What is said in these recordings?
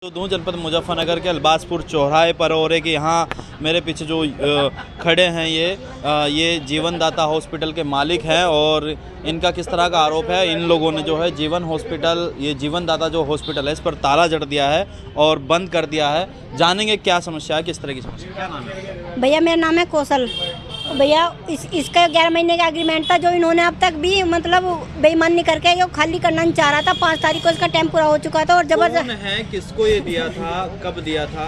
तो दूँ जनपद मुजफ्फरनगर के अल्बासपुर चौराहे पर हो रहे कि यहाँ मेरे पीछे जो खड़े हैं ये जीवनदाता हॉस्पिटल के मालिक हैं और इनका किस तरह का आरोप है। इन लोगों ने जो है जीवनदाता जो हॉस्पिटल है इस पर ताला जड़ दिया है और बंद कर दिया है। जानेंगे क्या समस्या है, किस तरह की समस्या। क्या नाम है भैया? मेरा नाम है कौशल। भैया इसका 11 महीने का एग्रीमेंट था जो इन्होंने अब तक भी मतलब बेईमानी करके ये खाली करना नहीं चाह रहा था। 5 तारीख को इसका टाइम पूरा हो चुका था और जबरदस्त है। किसको ये दिया था, कब दिया था?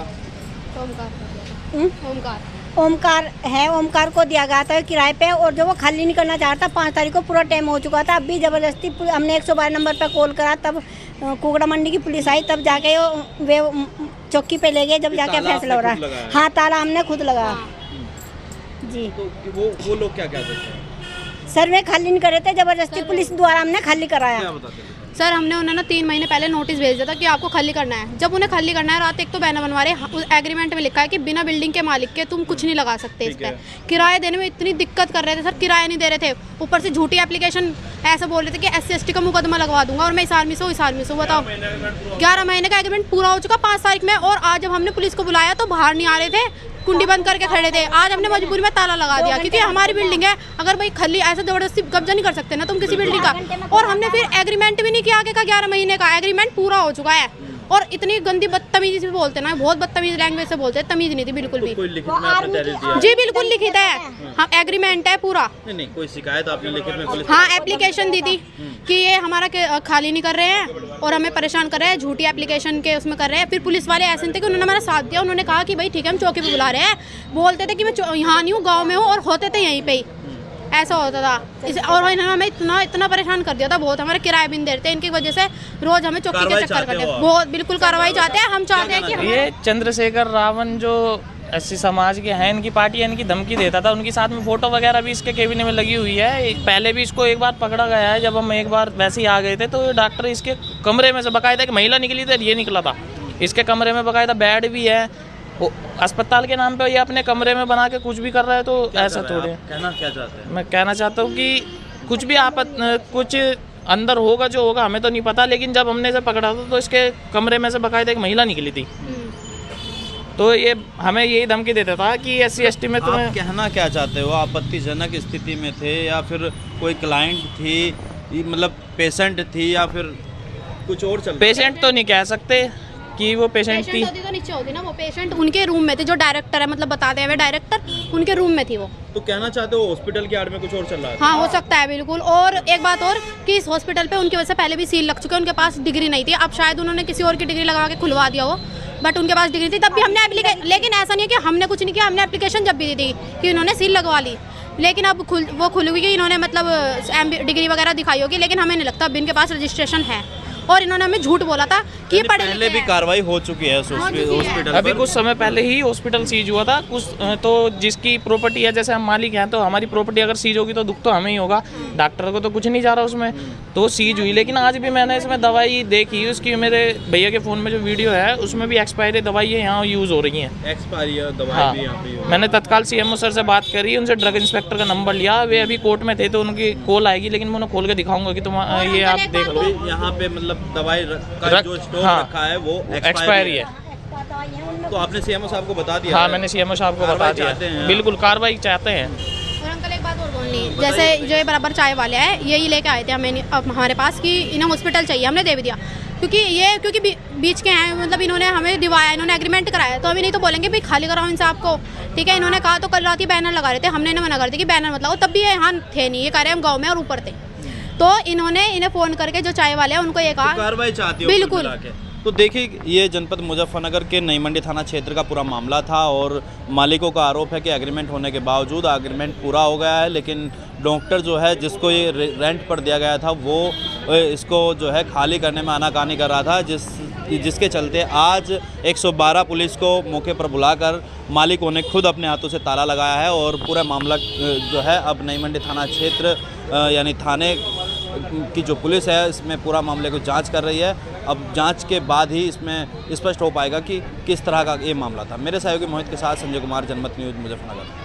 ओमकार है, ओमकार को दिया गया था किराए पे और जो वो खाली नहीं करना चाह रहा था। 5 तारीख को पूरा टाइम हो चुका था। अब भी जबरदस्ती हमने 112 नंबर पर कॉल करा, तब कुकड़ा मंडी की पुलिस आई, तब जाके वे चौकी पे ले गए, जब जाके फैसला हो रहा है। हाँ, ताला हमने खुद लगाया जी। तो वो लोग क्या कहते थे? सर वे खाली नहीं कर रहे थे, जबरदस्ती पुलिस द्वारा हमने खाली कराया। क्या बताते थे? सर हमने उन्हें ना 3 महीने पहले नोटिस भेज दिया था कि आपको खाली करना है। जब उन्हें खाली करना है, रात एक तो बैनर बनवा रहे, एग्रीमेंट में लिखा है कि बिना बिल्डिंग के मालिक के तुम कुछ नहीं लगा सकते इस पर। किराया देने में इतनी दिक्कत कर रहे थे सर, किराया नहीं दे रहे थे। ऊपर से झूठी एप्लीकेशन ऐसा बोल रहे थे कि SC ST का मुकदमा लगवा दूंगा और मैं इस आर्मी से बताओ। 11 महीने का एग्रीमेंट पूरा हो चुका 5 तारीख में, और आज जब हमने पुलिस को बुलाया तो बाहर नहीं आ रहे थे, कुंडी बंद करके खड़े थे। आज हमने मजबूरी में ताला लगा दिया क्योंकि हमारी बिल्डिंग है। अगर भाई खाली ऐसे जबरदस्ती कब्जा नहीं कर सकते ना तुम किसी बिल्डिंग का। और हमने फिर एग्रीमेंट भी नहीं किया आगे का, 11 महीने का एग्रीमेंट पूरा हो चुका है। और इतनी गंदी बदतमीजी से बोलते ना, बहुत बदतमीज लैंग्वेज से बोलते हैं, तमीज नहीं थी बिल्कुल भी। कोई लिखित में आपने तहरीर दिया? जी बिल्कुल लिखित है, हाँ एग्रीमेंट है पूरा। नहीं, कोई शिकायत आपने लिखित में पुलिस? हाँ, एप्लीकेशन दी थी कि ये हमारा खाली नहीं कर रहे हैं और हमें परेशान कर रहे हैं, झूठी एप्लीकेशन के उसमें कर रहे हैं। फिर पुलिस वाले ऐसे थे कि उन्होंने हमारा साथ दिया। उन्होंने कहा कि भाई ठीक है हम चौकी पे बुला रहे हैं। बोलते थे कि मैं यहाँ नहीं हूँ, गाँव में हूँ, और होते थे यहीं पे ही। ऐसा होता था और इन्होंने हमें इतना परेशान कर दिया था बहुत। हमारे किराए भी नहीं देते हैं, इनकी वजह से रोज हमें चौकी के चक्कर करते हैं। बहुत बिल्कुल कार्रवाई चाहते हैं। हम चाहते हैं कि ये चंद्रशेखर रावण जो SC समाज के हैं, इनकी पार्टी है, इनकी धमकी देता था। उनके साथ में फोटो वगैरह भी इसके केबिन में लगी हुई है। पहले भी इसको एक बार पकड़ा गया है। जब हम एक बार वैसे ही आ गए थे तो डॉक्टर इसके कमरे में से बकायदा एक महिला निकली थी, ये निकला था इसके कमरे में, बकायदा बेड भी है। अस्पताल के नाम पे ये अपने कमरे में बना के कुछ भी कर रहा है। तो ऐसा थोड़ी कहना क्या चाहते हैं? मैं कहना चाहता हूँ कि कुछ भी कुछ अंदर होगा जो होगा हमें तो नहीं पता, लेकिन जब हमने इसे पकड़ा था तो इसके कमरे में से बकायदा एक महिला निकली थी। तो ये हमें यही धमकी देता था कि SC ST में तुम्हें। आप कहना क्या चाहते हो? आपत्तिजनक स्थिति में थे या फिर कोई क्लाइंट थी, मतलब पेशेंट थी या फिर कुछ और चल? पेशेंट तो नहीं कह सकते कि वो पेशेंट थी। होती तो नीचे होती ना, वो पेशेंट उनके रूम में थे। जो डायरेक्टर है, मतलब बताते हैं डायरेक्टर, उनके रूम में थी वो। तो कहना चाहते हो हॉस्पिटल की आड़ में कुछ और चल रहा है? हाँ, हो सकता है बिल्कुल। और एक बात और कि इस हॉस्पिटल पे उनकी वजह से पहले भी सील लग चुके हैं। उनके पास डिग्री नहीं थी। अब शायद उन्होंने किसी और की डिग्री लगा के खुलवा दिया हो, बट उनके पास डिग्री थी। तब भी हमने लेकिन ऐसा नहीं है कि हमने कुछ नहीं किया। हमने एप्लीकेशन जब भी दी थी कि उन्होंने सील लगवा ली, लेकिन अब वो खुल हुई। इन्होंने मतलब डिग्री वगैरह दिखाई होगी, लेकिन हमें नहीं लगता अब इनके पास रजिस्ट्रेशन है। और इन्होंने हमें झूठ बोला था कि ये पहले भी कार्रवाई हो चुकी है हॉस्पिटल। अभी कुछ समय पहले ही हॉस्पिटल सीज हुआ था कुछ। तो जिसकी प्रॉपर्टी है, जैसे हम मालिक हैं, तो हमारी प्रॉपर्टी अगर सीज होगी तो दुख तो हमें ही होगा। डॉक्टर को तो कुछ नहीं जा रहा उसमें, तो सीज हुई। लेकिन आज भी मैंने इसमें दवाई देखी, उसकी मेरे भैया के फ़ोन में जो वीडियो है उसमें भी एक्सपायरी दवाई यहाँ यूज़ हो रही हैं। एक्सपायरी दवाई हाँ, भी यहाँ पे। मैंने तत्काल CMO सर से बात करी, उनसे ड्रग इंस्पेक्टर का नंबर लिया। वे अभी कोर्ट में थे तो उनकी कॉल आएगी, लेकिन मैं उन्हें खोल के दिखाऊंगा कि तुम ये आप देख लो। यहाँ पे मतलब दवाई जो स्टोर रखा है वो एक्सपायरी है। तो आपने CMO साहब को बता दिया? हाँ, मैंने CMO साहब को बता दिया। बिल्कुल कार्रवाई चाहते हैं। और अंकल एक बात और बोलनी, जैसे जो ये बराबर चाय वाले हैं, यही लेके आए थे हमारे पास कि इन्हें हॉस्पिटल चाहिए। हमने दे भी दिया क्योंकि बीच के हैं, मतलब इन्होंने हमें दिवाया, इन्होंने एग्रीमेंट कराया। तो अभी नहीं तो बोलेंगे भाई खाली कराओ इन साहब को, ठीक है। इन्होंने कहा तो कल रात ही बैनर लगा रहे थे, हमने इन्हें मना कर दिया कि बैनर मत लगाओ। तब भी ये यहाँ थे नहीं, ये कह रहे हम गाँव में और ऊपर थे। तो इन्हें फ़ोन करके जो चाय वाले हैं उनको ये कहा कार्रवाई चाहती हो बिल्कुल। तो देखिए, ये जनपद मुजफ्फरनगर के नई मंडी थाना क्षेत्र का पूरा मामला था और मालिकों का आरोप है कि एग्रीमेंट होने के बावजूद एग्रीमेंट पूरा हो गया है, लेकिन डॉक्टर जो है जिसको ये रेंट पर दिया गया था वो इसको जो है खाली करने में आनाकानी कर रहा था, जिसके चलते आज 112 पुलिस को मौके पर बुलाकर मालिकों ने खुद अपने हाथों से ताला लगाया है। और पूरा मामला जो है अब नई मंडी थाना क्षेत्र यानी थाने की जो पुलिस है इसमें पूरा मामले को जांच कर रही है। अब जांच के बाद ही इसमें स्पष्ट हो पाएगा कि किस तरह का ये मामला था। मेरे सहयोगी मोहित के साथ संजय कुमार, जनमत न्यूज़, मुजफ्फरनगर।